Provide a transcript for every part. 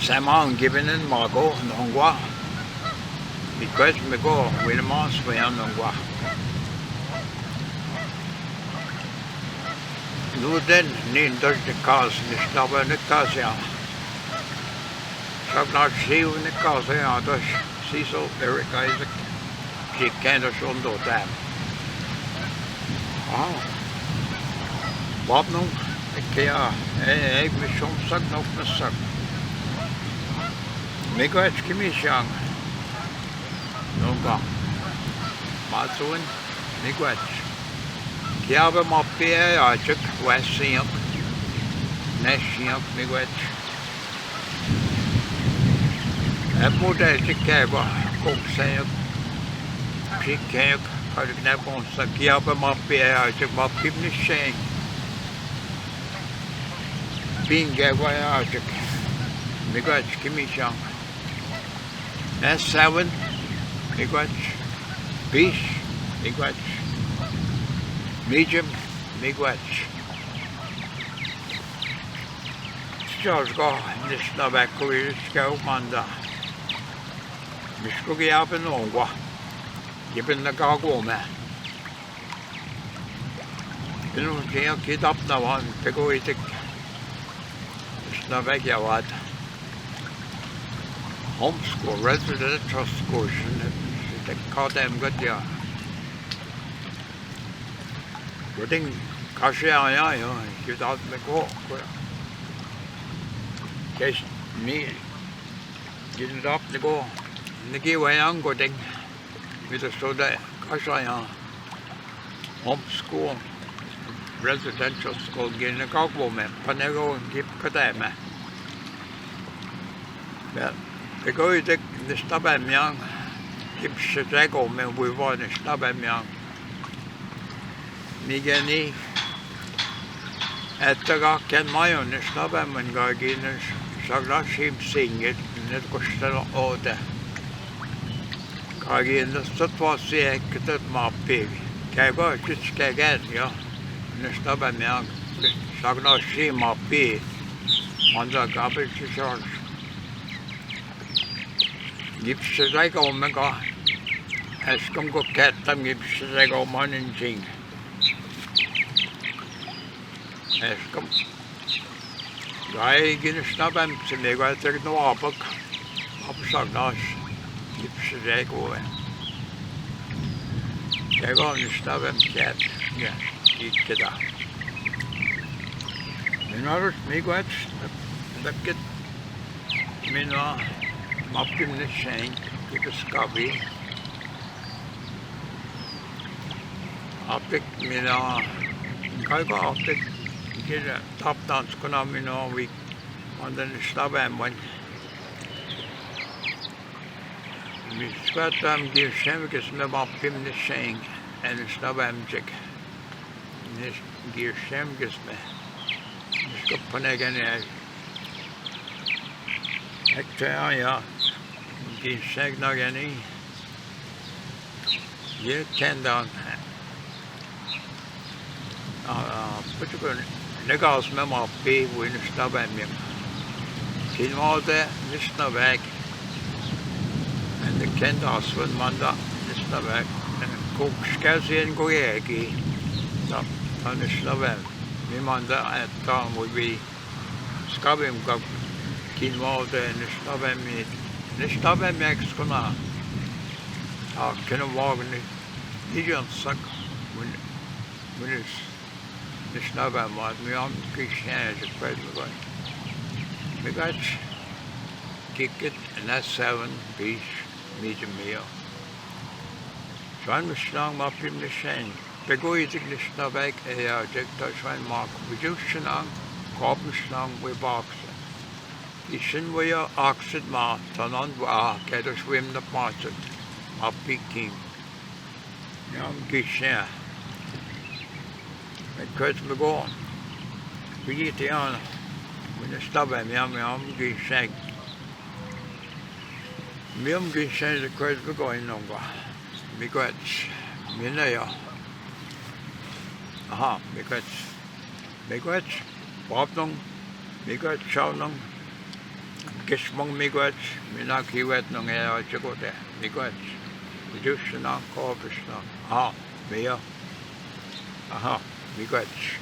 Samang gibinen mago nongwa. Because me go with a mouse way on nongwa. Nu den nin does the cars in the stubber in the cars ya. Shall not see in the cars ya does see so Eric Isaac. She can't have shown those that. Ah. Bob no. Ikea, we show suck no suck. Make a commission. No go. Matsuin, make what? Kiaba Mopia, I took Westing up, Nashing up, make what? At Moda, Chicago, Cook say up, Chicago, I took Napon, Sakiaba Mopia, I took my people shame. Being gay, I took Migwatch, commission. S7, Migwatch, Beach, Migwatch, Medium, Migwatch. George go, this tobacco is go, Manda. Miss Cookie up in Longwa, given the gargle man. You know, can't get up now on Pegoitic. It's not back yet, what? Homeschool, residential schools, they call them good, yeah. Good thing, Kashia, you don't make walk. Case me, get it up to go. Niki way on good thing. With a soda, Kashia, homeschool, residential school, getting a cockle man, Panego and keep Kadama. Well, the guy that the stub at young, keep Shazako man, we want to stub at young. Migani at the rock and my own stub at when Garginas, Sagashim sing it, and it was still order. Gargin, that was the egg that my pig. Kago, just Kagan, yeah, and the stub at young, Sagashim my pig on the garbage charge. Gips like Omega as come go cat them gips like a morning thing. As come Guy get a snub and they go take no up shot gosh gips like away. They go on the snub and cat, yeah, get up. You know, me go that get me no. Up in the chain, keep a scubby. I'll pick me now. I go up it, get a top dance, me now, we on the stub and one. We sweat them, give Shemikis me up in the chain and the stub and chick. This give Shemikis me. Just go put again. Hector, yeah. Give Shagnog any. Yeah, 10 down. Particularly, Legals Memo pay with the stub and me. Kin all there, this no back. And the Kendas one Manda, this no back. And cook Skazi and Goyaki. On the stub and me Manda at town would be scubbing up. Kin all there and the stub and me. The stub and max come out. Can a walk in the Indian suck when it's the stub and what me on Christian as a present going. We got kick it and that's 7 piece medium meal. So I'm strong up in the chain. They go eating the stub egg, a touch one mark. We do shenang, copper strong with boxing. Isn't we are oxid ma, turn on get us swim the market, my peking. Young Gishan. Because we go on. We eat the honor. When the stub at me, I'm Gishan. Me, Gishan, the cause we're going on. Because, me, know. Aha, because, Bob, because, chow, Gishmong miigwech, mina kiwet nung ea chigote, miigwech. Vidushna, Korvishna. Aha, Mia. Aha, miigwech.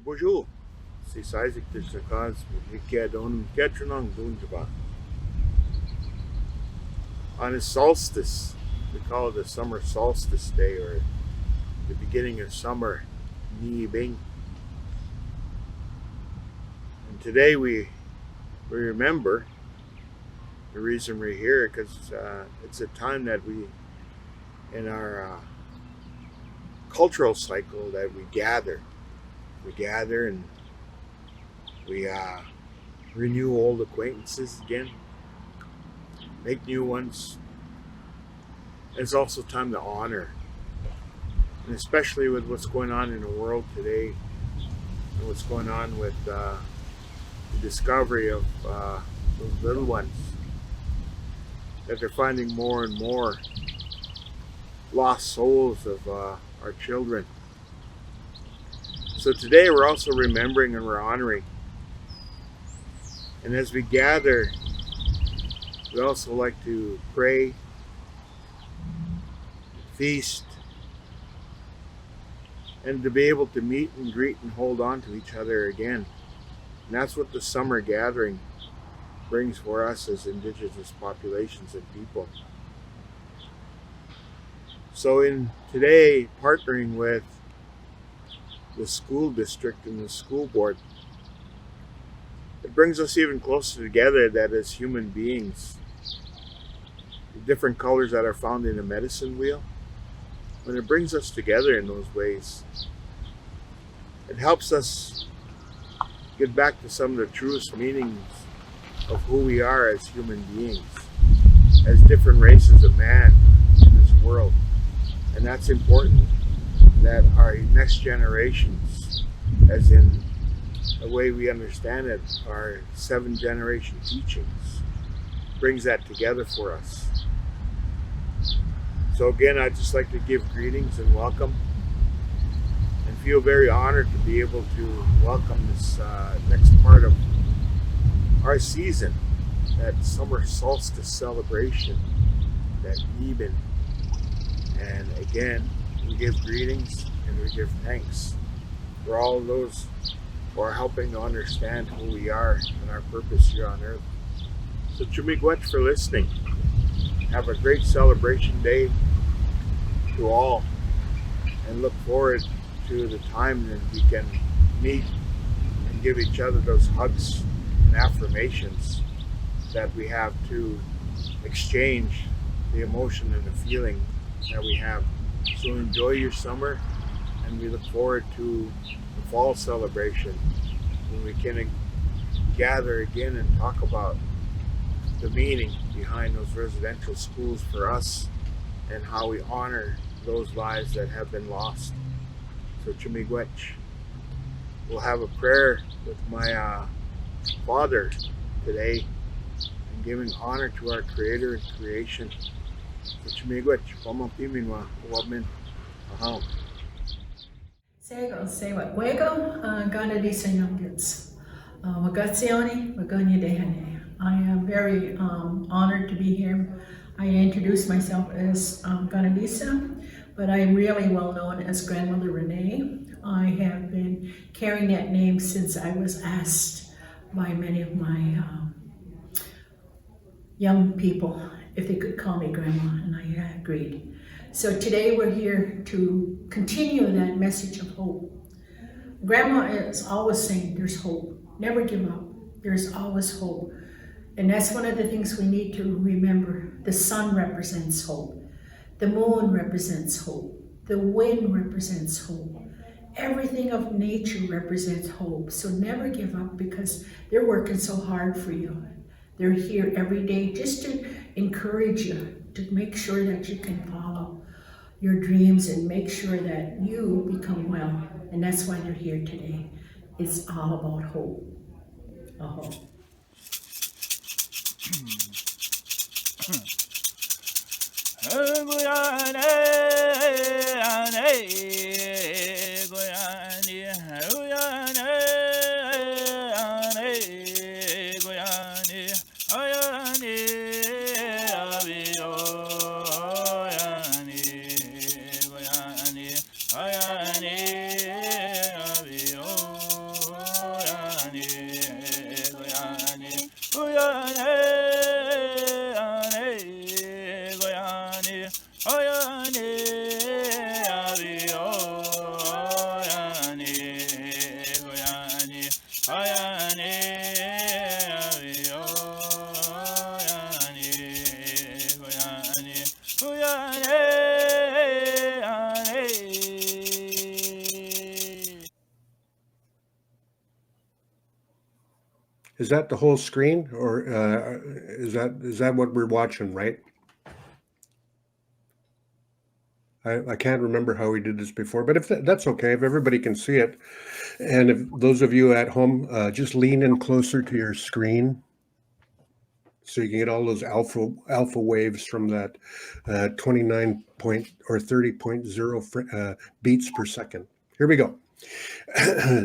Bonjour, c'est Isaac de Sakaz, Mikadon, Ketranong Dunjaba. On a solstice, we call it the summer solstice day or the beginning of summer, Ni Bing. And today we remember the reason we're here because it's a time that we, in our cultural cycle, that we gather. We gather and we renew old acquaintances again, make new ones. And it's also time to honor, and especially with what's going on in the world today and what's going on with the discovery of those little ones, that they're finding more and more lost souls of our children. So today we're also remembering and we're honoring. And as we gather, we also like to pray, feast, and to be able to meet and greet and hold on to each other again. And that's what the summer gathering brings for us as indigenous populations and people. So in today, partnering with the school district and the school board, it brings us even closer together that as human beings, the different colors that are found in a medicine wheel, when it brings us together in those ways, it helps us get back to some of the truest meanings of who we are as human beings, as different races of man in this world. And that's important, that our next generations, as in the way we understand it, our 7-generation teachings, brings that together for us. So again, I'd just like to give greetings and welcome, and feel very honored to be able to welcome this next part of our season, that summer solstice celebration, that Niben. And again, we give greetings and we give thanks for all of those who are helping to understand who we are and our purpose here on earth. So Chumigwet for listening. Have a great celebration day to all, and look forward to the time that we can meet and give each other those hugs and affirmations that we have to exchange the emotion and the feeling that we have. So enjoy your summer, and we look forward to the fall celebration when we can gather again and talk about the meaning behind those residential schools for us and how we honor those lives that have been lost. So Chumigwech, we'll have a prayer with my father today and giving honor to our creator and creation. So Chumigwech, pamapiminwa, uwabmin, aham. Sego, sewa, wego, gana di senyongits. Wagatsioni, waganya dehane. I am very honored to be here. I introduce myself as Ganadisa, but I'm really well known as Grandmother Renee. I have been carrying that name since I was asked by many of my young people if they could call me Grandma, and I agreed. So today we're here to continue that message of hope. Grandma is always saying there's hope. Never give up. There's always hope. And that's one of the things we need to remember. The sun represents hope. The moon represents hope. The wind represents hope. Everything of nature represents hope. So never give up, because they're working so hard for you. They're here every day just to encourage you, to make sure that you can follow your dreams and make sure that you become well. And that's why they're here today. It's all about hope. Hope. Is that the whole screen, or is that what we're watching, right? I can't remember how we did this before, but if that's okay, if everybody can see it, and if those of you at home, just lean in closer to your screen so you can get all those alpha waves from that 29 point or 30.0 beats per second. Here we go.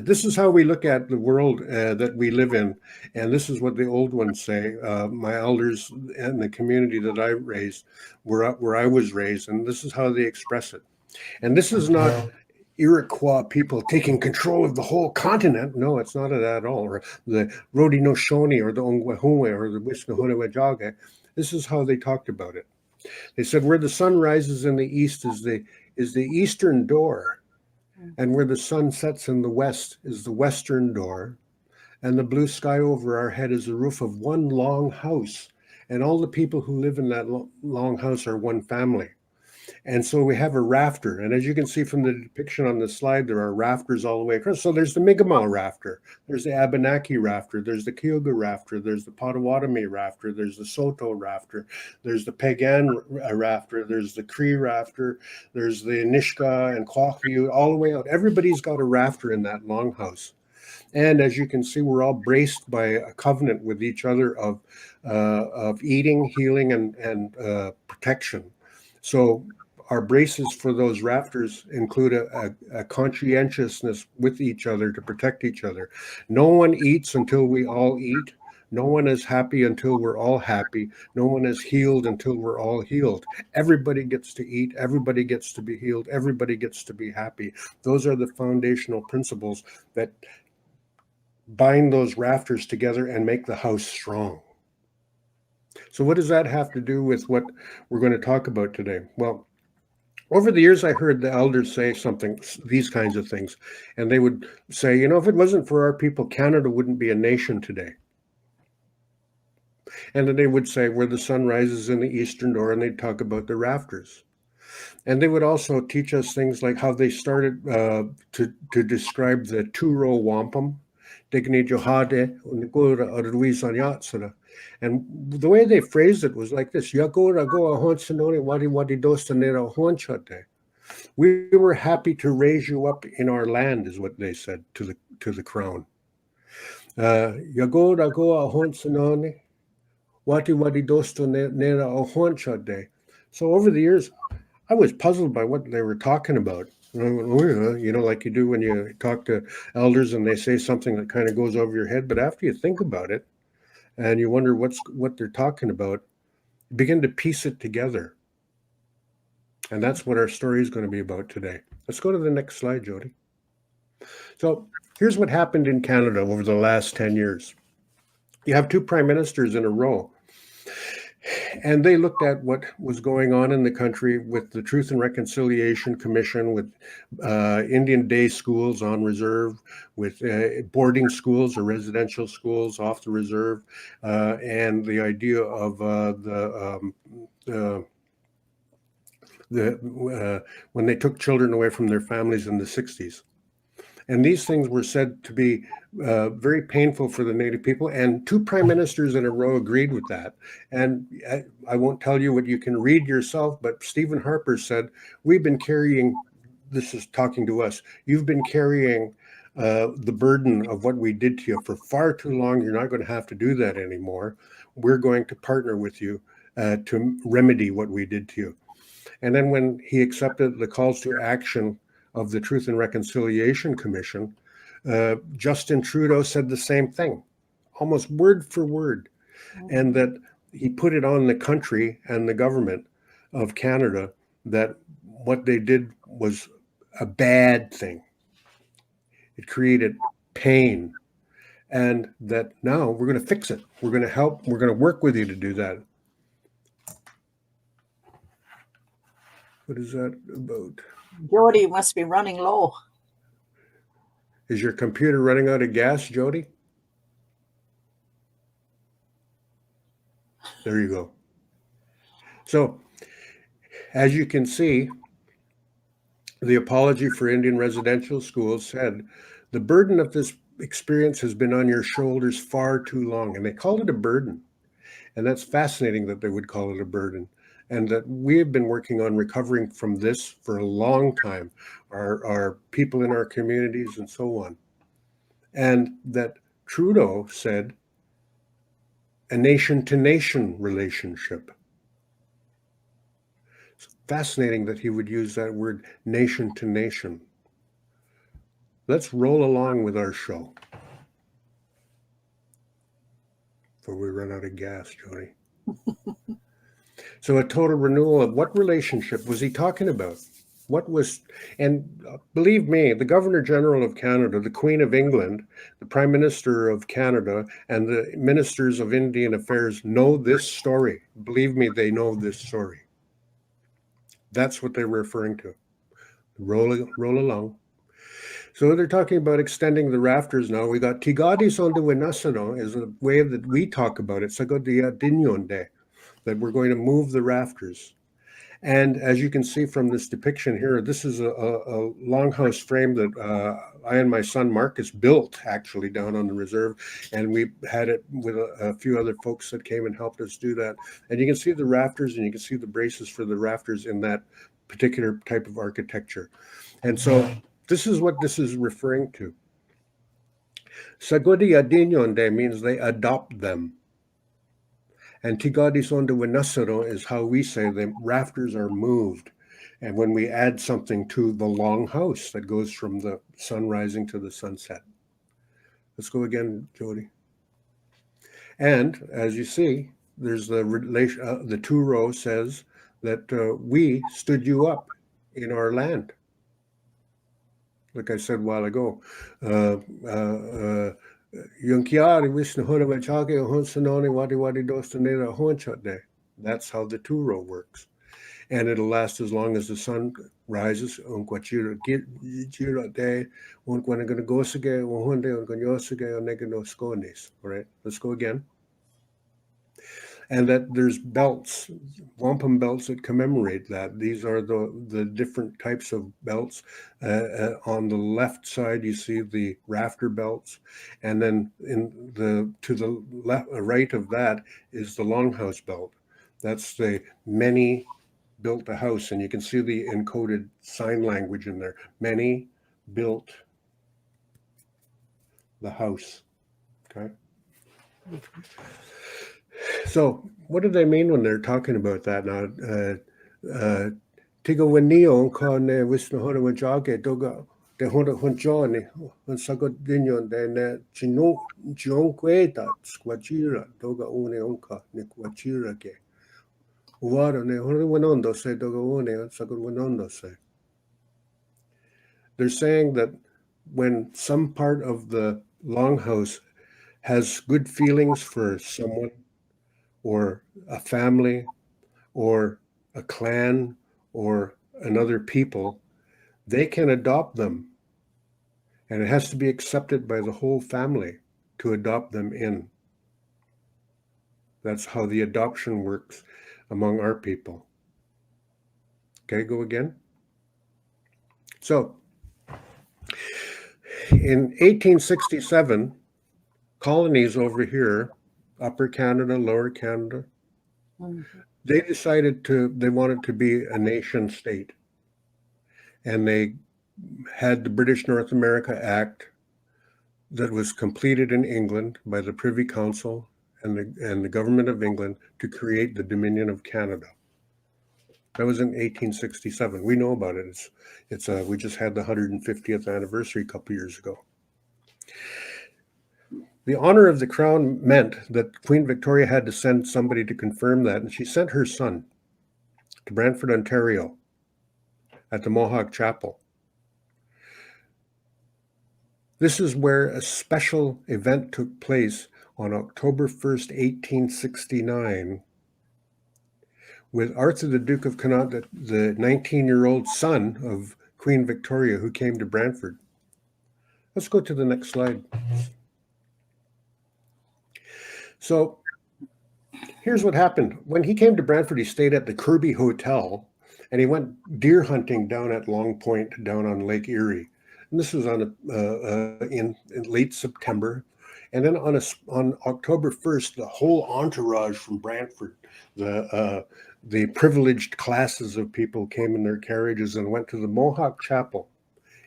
This is how we look at the world that we live in, and this is what the old ones say. My elders and the community that I raised, where I was raised, and this is how they express it. And this is not Iroquois people taking control of the whole continent. No, it's not at all. Or the Haudenosaunee or the Ongwahumwe or the Wisconawajage. This is how they talked about it. They said, where the sun rises in the east is the eastern door, and where the sun sets in the west is the western door, and the blue sky over our head is the roof of one long house, and all the people who live in that long house are one family. And so we have a rafter, and as you can see from the depiction on the slide, there are rafters all the way across. So there's the Mi'kmaq rafter, there's the Abenaki rafter, there's the Cayuga rafter, there's the Potawatomi rafter, there's the Saulteaux rafter, there's the Pagan rafter, there's the Cree rafter, there's the Nisga'a and Quahiu, all the way out. Everybody's got a rafter in that longhouse. And as you can see, we're all braced by a covenant with each other of eating, healing, and protection. So our braces for those rafters include a conscientiousness with each other to protect each other. No one eats until we all eat. No one is happy until we're all happy. No one is healed until we're all healed. Everybody gets to eat. Everybody gets to be healed. Everybody gets to be happy. Those are the foundational principles that bind those rafters together and make the house strong. So what does that have to do with what we're going to talk about today? Well, over the years, I heard the elders say these kinds of things, and they would say, if it wasn't for our people, Canada wouldn't be a nation today. And then they would say, where the sun rises in the eastern door, and they'd talk about the rafters. And they would also teach us things like how they started to describe the two-row wampum. And the way they phrased it was like this: we were happy to raise you up in our land, is what they said to the crown. So over the years, I was puzzled by what they were talking about. Like you do when you talk to elders and they say something that kind of goes over your head. But after you think about it and you wonder what they're talking about, you begin to piece it together. And that's what our story is going to be about today. Let's go to the next slide, Jody. So here's what happened in Canada over the last 10 years. You have two prime ministers in a row. And they looked at what was going on in the country with the Truth and Reconciliation Commission, with Indian day schools on reserve, with boarding schools or residential schools off the reserve, and the idea of when they took children away from their families in the 60s. And these things were said to be very painful for the Native people. And two prime ministers in a row agreed with that. And I won't tell you what you can read yourself, but Stephen Harper said, we've been carrying, this is talking to us, you've been carrying the burden of what we did to you for far too long. You're not going to have to do that anymore. We're going to partner with you to remedy what we did to you. And then when he accepted the calls to action of the Truth and Reconciliation Commission, Justin Trudeau said the same thing, almost word for word, and that he put it on the country and the government of Canada that what they did was a bad thing. It created pain, and that now we're going to fix it. We're going to help. We're going to work with you to do that. What is that about? Jody must be running low. Is your computer running out of gas, Jody? There you go. So, as you can see, the Apology for Indian Residential Schools said, the burden of this experience has been on your shoulders far too long. And they called it a burden. And that's fascinating that they would call it a burden. And that we have been working on recovering from this for a long time, our people in our communities and so on. And that Trudeau said, a nation-to-nation relationship. It's fascinating that he would use that word nation-to-nation. Let's roll along with our show before we run out of gas, Jody. So a total renewal of what relationship was he talking about? What was, and believe me, the Governor General of Canada, the Queen of England, the Prime Minister of Canada, and the Ministers of Indian Affairs know this story. Believe me, they know this story. That's what they're referring to. Roll along. So they're talking about extending the rafters now. We got Tigadis on the Winasano is a way that we talk about it. Sagodia Dinyonde, that we're going to move the rafters. And as you can see from this depiction here, this is a longhouse frame that I and my son Marcus built actually down on the reserve. And we had it with a few other folks that came and helped us do that. And you can see the rafters and you can see the braces for the rafters in that particular type of architecture. And so this is what this is referring to. Sagodi Adinyonde means they adopt them. And Tigadisonde Winasaro is how we say the rafters are moved. And when we add something to the long house that goes from the sun rising to the sunset. Let's go again, Jody. And as you see, there's the relation, the 2 row says that we stood you up in our land. Like I said a while ago, that's how the 2 row works. And it'll last as long as the sun rises. All right, let's go again. And that there's belts, wampum belts that commemorate that. These are the different types of belts. On the left side, you see the rafter belts, and then to the left, right of that is the longhouse belt. That's the many built a house, and you can see the encoded sign language in there. Many built the house. Okay. So what do they mean when they're talking about that now? Tiga wenio kone wisno hora wajage doga de hora honjoni on sagot dinyon de ne chino jonqueta squajira doga une onka ne quachira ke uwara ne hora wanondo se doga une on sagot wanondo se. They're saying that when some part of the longhouse has good feelings for someone, or a family, or a clan, or another people, they can adopt them. And it has to be accepted by the whole family to adopt them in. That's how the adoption works among our people. Okay, go again. So, in 1867, colonies over here, Upper Canada, Lower Canada, they decided they wanted to be a nation state. And they had the British North America Act that was completed in England by the Privy Council and the government of England to create the Dominion of Canada. That was in 1867. We know about it. We just had the 150th anniversary a couple years ago. the honor of the crown meant that Queen Victoria had to send somebody to confirm that, and she sent her son to Brantford, Ontario, at the Mohawk Chapel. This is where a special event took place on October 1st, 1869, with Arthur, the Duke of Connaught, the 19-year-old son of Queen Victoria, who came to Brantford. Let's go to the next slide. So here's what happened. When he came to Brantford, he stayed at the Kirby Hotel, and he went deer hunting down at Long Point, down on Lake Erie. And this was in late September. And then on October 1st, the whole entourage from Brantford, the privileged classes of people came in their carriages and went to the Mohawk Chapel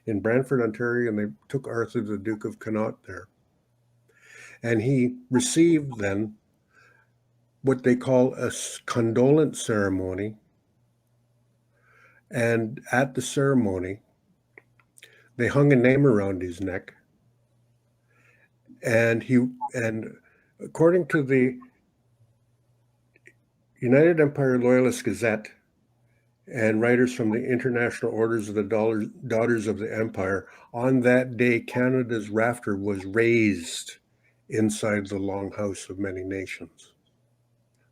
in Brantford, Ontario, and they took Arthur, the Duke of Connaught, there. And he received then what they call a condolence ceremony. And at the ceremony, they hung a name around his neck. And according to the United Empire Loyalist Gazette and writers from the International Orders of the Daughters of the Empire, on that day, Canada's rafter was raised inside the Longhouse of Many Nations.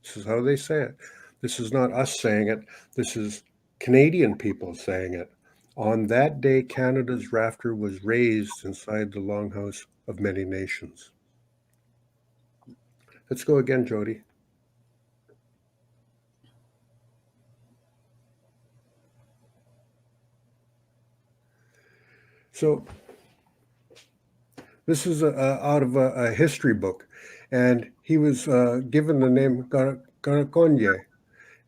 This is how they say it. This is not us saying it. This is Canadian people saying it. On that day, Canada's rafter was raised inside the Longhouse of Many Nations. Let's go again, Jody. So this is out of a history book, and he was given the name Garakonye.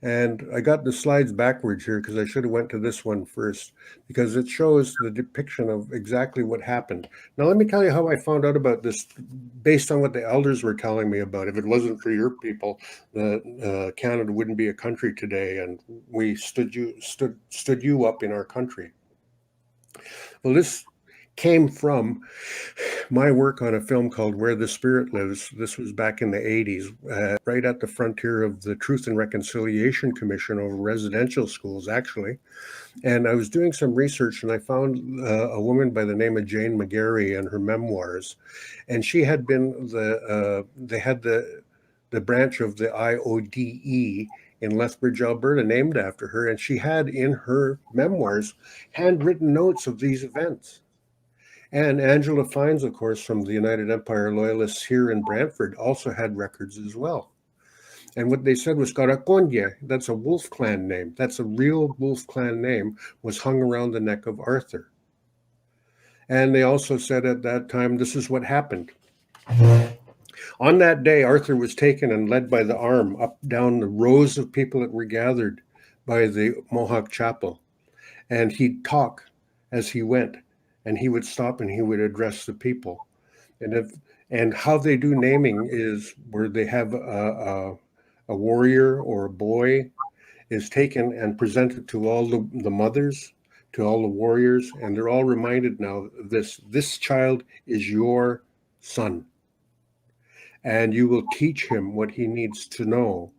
And I got the slides backwards here because I should have went to this one first, because it shows the depiction of exactly what happened. Now, let me tell you how I found out about this based on what the elders were telling me about. If it wasn't for your people, Canada wouldn't be a country today, and we stood you up in our country. Well, this came from my work on a film called Where the Spirit Lives. This was back in the 80s, right at the frontier of the Truth and Reconciliation Commission over residential schools, actually. And I was doing some research, and I found a woman by the name of Jane McGarry and her memoirs. And she had been they had the branch of the IODE in Lethbridge, Alberta, named after her. And she had in her memoirs handwritten notes of these events. And Angela Fines, of course, from the United Empire Loyalists here in Brantford, also had records as well. And what they said was Garakonye, that's a wolf clan name. That's a real wolf clan name, was hung around the neck of Arthur. And they also said at that time, this is what happened. On that day, Arthur was taken and led by the arm up down the rows of people that were gathered by the Mohawk Chapel. And he'd talk as he went. And he would stop and he would address the people. And how they do naming is where they have a warrior or a boy is taken and presented to all the mothers, to all the warriors, and they're all reminded now this child is your son. And you will teach him what he needs to know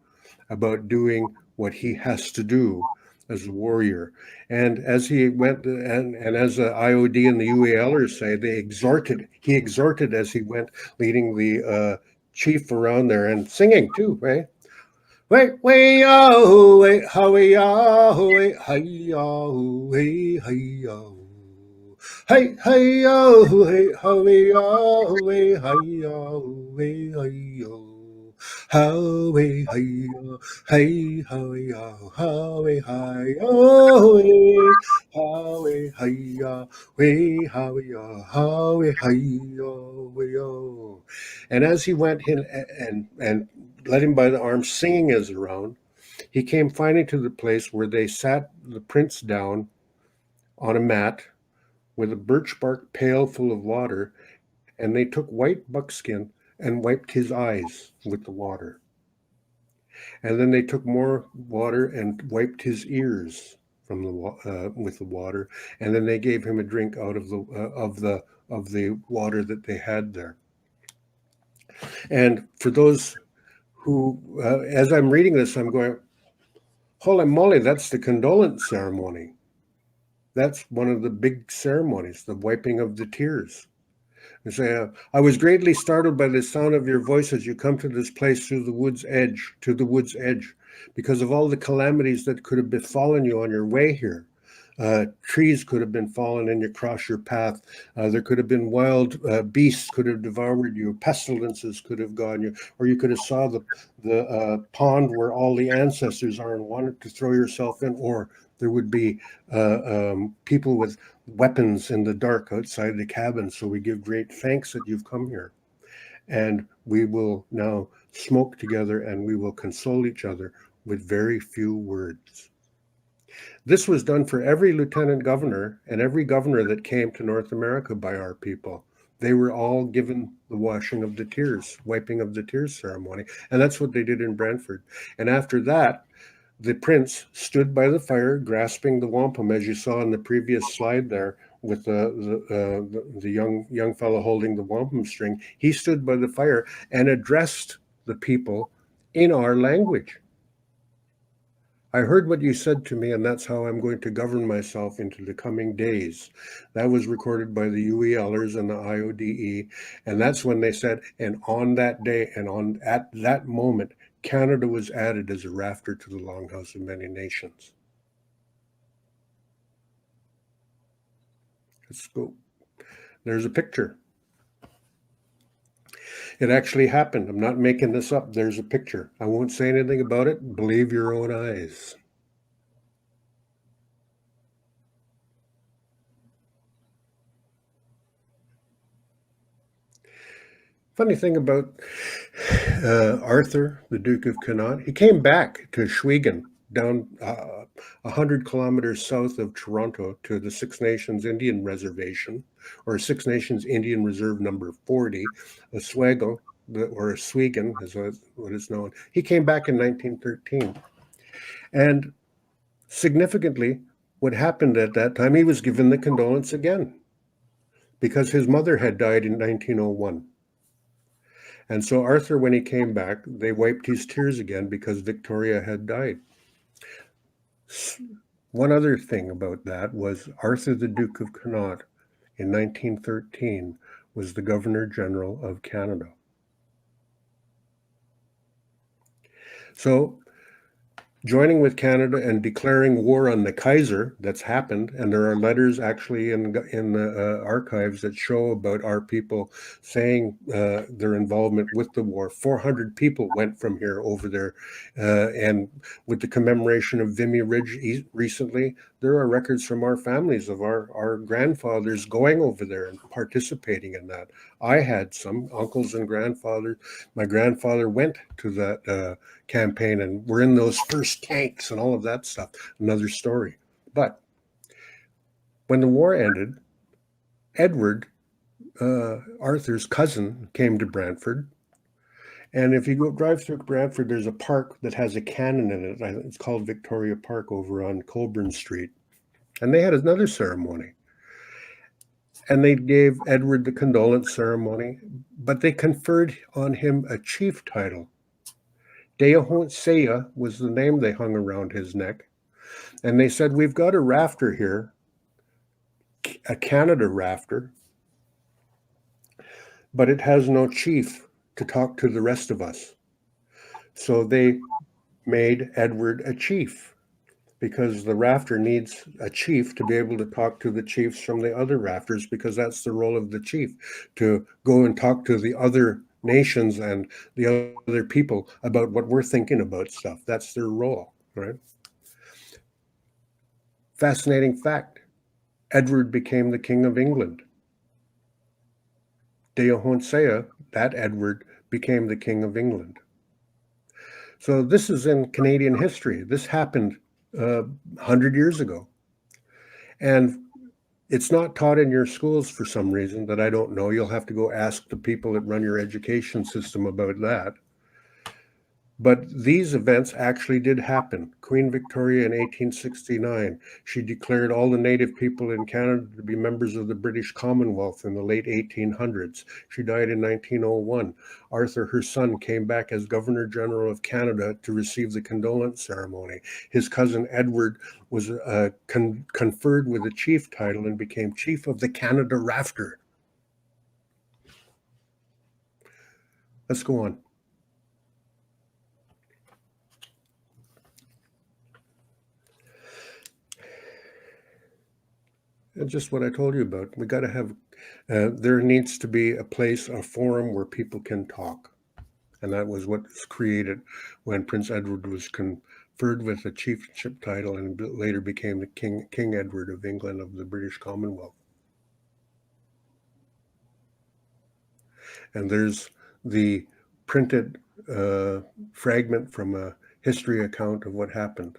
about doing what he has to do as a warrior. And as he went, and as the IOD and the UALers say, he exhorted as he went, leading the chief around there and singing too, right? Wait, wait, how we wait, hey, hey, hey, hey, hey, hey, how we wait, hey, hey, Howie, hi, hey, Howie, Howie, hi, Howie, Howie, hi, we, Howie, Howie, hi, and as he went in and led him by the arm, singing as around, he came finally to the place where they sat the prince down on a mat with a birch bark pail full of water, and they took white buckskin and wiped his eyes with the water. And then they took more water and wiped his ears from with the water. And then they gave him a drink out of the water that they had there. And for those who, as I'm reading this, I'm going, holy moly, that's the condolence ceremony. That's one of the big ceremonies, the wiping of the tears. And say, I was greatly startled by the sound of your voice as you come to this place to the wood's edge, because of all the calamities that could have befallen you on your way here. Trees could have been fallen and across your path. There could have been wild beasts could have devoured you. Pestilences could have gone you, or you could have saw the pond where all the ancestors are and wanted to throw yourself in, or there would be people with weapons in the dark outside the cabin. So we give great thanks that you've come here. And we will now smoke together and we will console each other with very few words. This was done for every lieutenant governor and every governor that came to North America by our people. They were all given the washing of the tears, wiping of the tears ceremony. And that's what they did in Brantford. And after that, the prince stood by the fire, grasping the wampum, as you saw in the previous slide there, with the young fellow holding the wampum string. He stood by the fire and addressed the people in our language. I heard what you said to me, and that's how I'm going to govern myself into the coming days. That was recorded by the UELers and the IODE, and that's when they said, and on that day and at that moment, Canada was added as a rafter to the Longhouse of Many Nations. Let's go. There's a picture. It actually happened. I'm not making this up. There's a picture. I won't say anything about it. Believe your own eyes. Funny thing about Arthur, the Duke of Connaught, he came back to Schweigen, down 100 kilometers south of Toronto to the Six Nations Indian Reservation, or Six Nations Indian Reserve number 40, Oswego, or Oswego, is what it's known. He came back in 1913. And significantly, what happened at that time, he was given the condolence again, because his mother had died in 1901. And so Arthur, when he came back, they wiped his tears again because Victoria had died. One other thing about that was Arthur, the Duke of Connaught, in 1913, was the Governor General of Canada. So joining with Canada and declaring war on the Kaiser, that's happened, and there are letters actually in the archives that show about our people saying their involvement with the war. 400 people went from here over there, and with the commemoration of Vimy Ridge recently, there are records from our families of our grandfathers going over there and participating in that. I had some uncles and grandfathers. My grandfather went to that campaign and we're in those first tanks and all of that stuff. Another story. But when the war ended, Edward, Arthur's cousin, came to Brantford. And if you drive through Brantford, there's a park that has a cannon in it. It's called Victoria Park over on Colburn Street. And they had another ceremony. And they gave Edward the condolence ceremony, but they conferred on him a chief title. Deahonseya was the name they hung around his neck. And they said, we've got a rafter here, a Canada rafter, but it has no chief to talk to the rest of us. So they made Edward a chief, because the rafter needs a chief to be able to talk to the chiefs from the other rafters, because that's the role of the chief, to go and talk to the other nations and the other people about what we're thinking about stuff. That's their role, right? Fascinating fact. Edward became the King of England. Deahonseya, that Edward, became the King of England. So this is in Canadian history. This happened 100 years ago. And it's not taught in your schools for some reason that I don't know. You'll have to go ask the people that run your education system about that. But these events actually did happen. Queen Victoria in 1869, she declared all the native people in Canada to be members of the British Commonwealth in the late 1800s. She died in 1901. Arthur, her son, came back as Governor General of Canada to receive the condolence ceremony. His cousin Edward was conferred with a chief title and became chief of the Canada Rafter. Let's go on. And just what I told you about. We got to have, there needs to be a place, a forum where people can talk. And that was what was created when Prince Edward was conferred with a chiefship title and later became the King Edward of England of the British Commonwealth. And there's the printed fragment from a history account of what happened.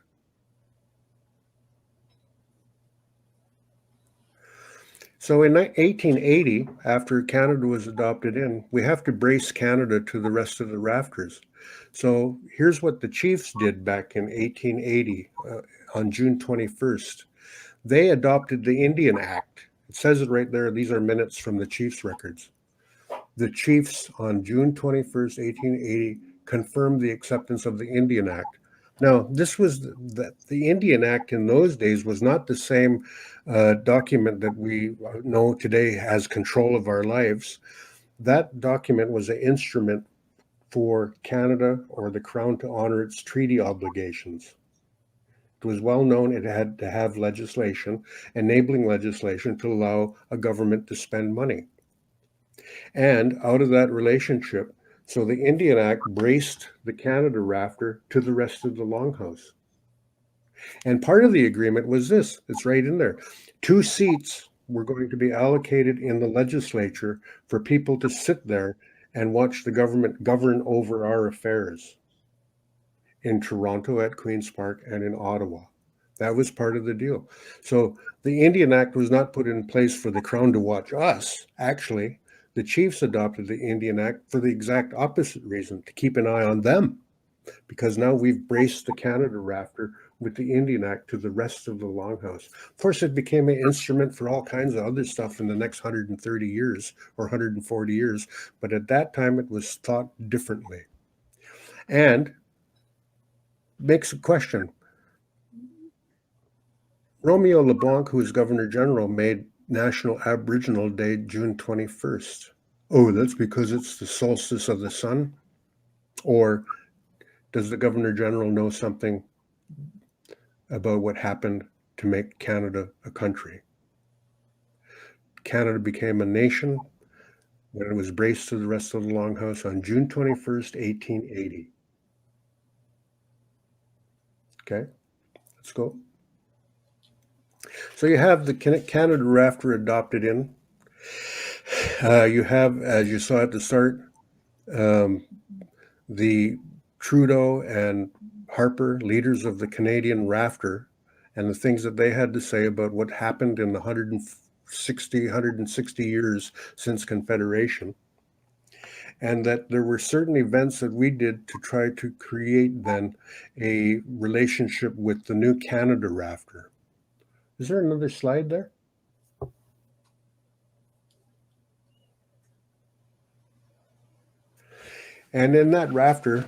So in 1880, after Canada was adopted in, we have to brace Canada to the rest of the rafters. So here's what the chiefs did back in 1880 on June 21st. They adopted the Indian Act. It says it right there. These are minutes from the chiefs' records. The chiefs on June 21st, 1880, confirmed the acceptance of the Indian Act. Now, this was the Indian Act in those days was not the same document that we know today has control of our lives. That document was an instrument for Canada or the Crown to honor its treaty obligations. It was well known it had to have legislation, enabling legislation to allow a government to spend money. And out of that relationship, so the Indian Act braced the Canada Rafter to the rest of the Longhouse. And part of the agreement was this, it's right in there. 2 seats were going to be allocated in the legislature for people to sit there and watch the government govern over our affairs in Toronto at Queen's Park and in Ottawa. That was part of the deal. So the Indian Act was not put in place for the Crown to watch us. Actually, the chiefs adopted the Indian Act for the exact opposite reason, to keep an eye on them, because now we've braced the Canada Rafter with the Indian Act to the rest of the Longhouse. Of course, it became an instrument for all kinds of other stuff in the next 130 years or 140 years, but at that time it was thought differently. And makes a question. Romeo LeBlanc, who was Governor General, made National Aboriginal Day June 21st. Oh, that's because it's the solstice of the sun? Or does the Governor General know something about what happened to make Canada a country? Canada became a nation when it was braced to the rest of the Longhouse on June 21st, 1880. Okay, let's go. So you have the Canada Rafter adopted in. You have, as you saw at the start, the Trudeau and Harper, leaders of the Canadian Rafter, and the things that they had to say about what happened in the 160 years since Confederation. And that there were certain events that we did to try to create then a relationship with the new Canada Rafter. Is there another slide there? And in that rafter,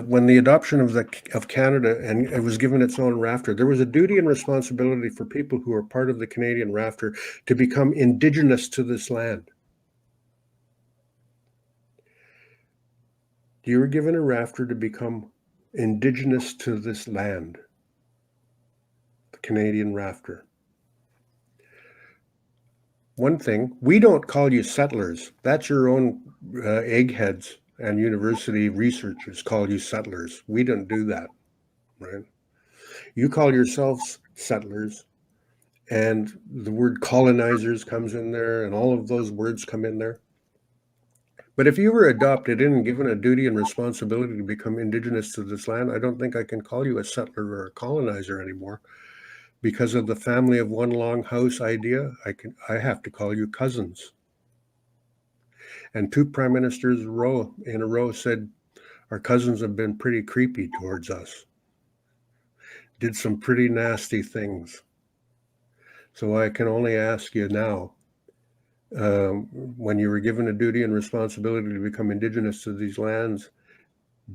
when the adoption of Canada and it was given its own rafter, there was a duty and responsibility for people who are part of the Canadian Rafter to become Indigenous to this land. You were given a rafter to become Indigenous to this land, the Canadian Rafter. One thing, we don't call you settlers. That's your own eggheads and university researchers call you settlers. We don't do that, right? You call yourselves settlers, and the word colonizers comes in there, and all of those words come in there. But if you were adopted in and given a duty and responsibility to become Indigenous to this land, I don't think I can call you a settler or a colonizer anymore. Because of the family of one long house idea, I have to call you cousins. And 2 prime ministers in a row said, Our cousins have been pretty creepy towards us, did some pretty nasty things. So I can only ask you now, when you were given a duty and responsibility to become Indigenous to these lands,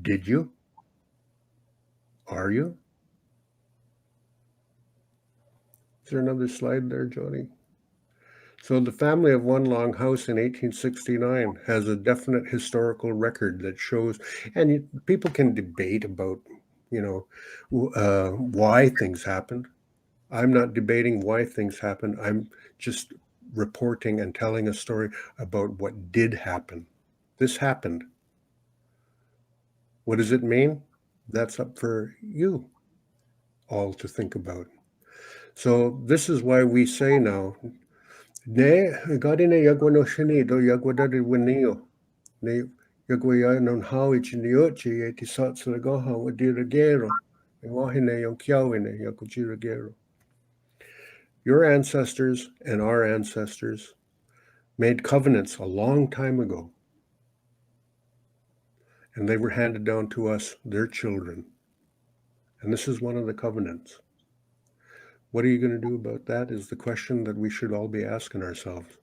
did you? Are you? Is there another slide there, Jody? So the family of One Longhouse in 1869 has a definite historical record that shows, and people can debate about, why things happened. I'm not debating why things happened. I'm just reporting and telling a story about what did happen. This happened. What does it mean? That's up for you all to think about. So this is why we say now, ne gadine yagwano shinido yagwadadi winio. Ne yagwaya non hawi chiniochi eti satsuragoha wadiragero. E wahine yon kiawine yakujiragero. Your ancestors and our ancestors made covenants a long time ago, and they were handed down to us, their children. And this is one of the covenants. What are you going to do about that is the question that we should all be asking ourselves.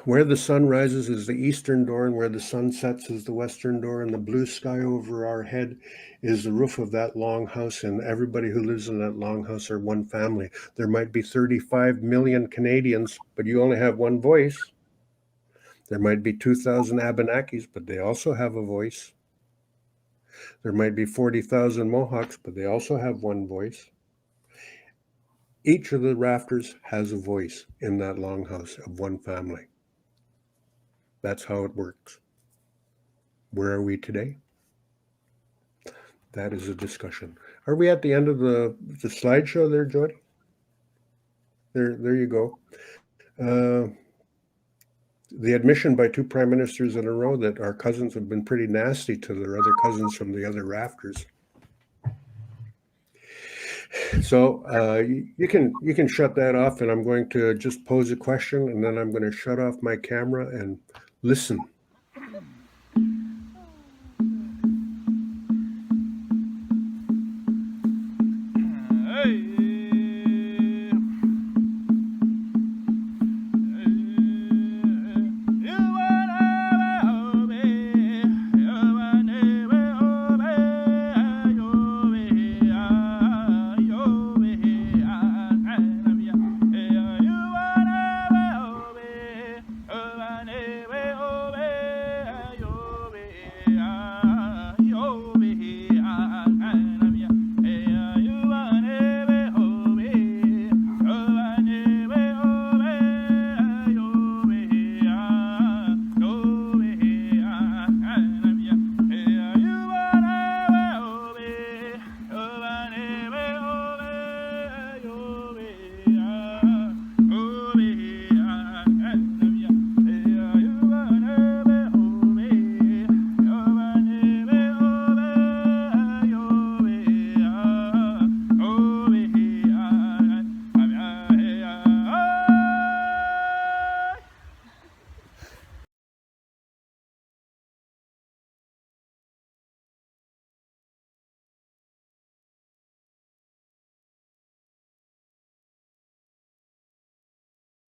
Where the sun rises is the eastern door, and where the sun sets is the western door, and the blue sky over our head is the roof of that longhouse, and everybody who lives in that longhouse are one family. There might be 35 million Canadians, but you only have one voice. There might be 2,000 Abenakis, but they also have a voice. There might be 40,000 Mohawks, but they also have one voice. Each of the Rafters has a voice in that longhouse of one family. That's how it works. Where are we today? That is a discussion. Are we at the end of the slideshow there, Jody? There you go. The admission by 2 prime ministers in a row that our cousins have been pretty nasty to their other cousins from the other Rafters. So you can shut that off, and I'm going to just pose a question, and then I'm going to shut off my camera and listen.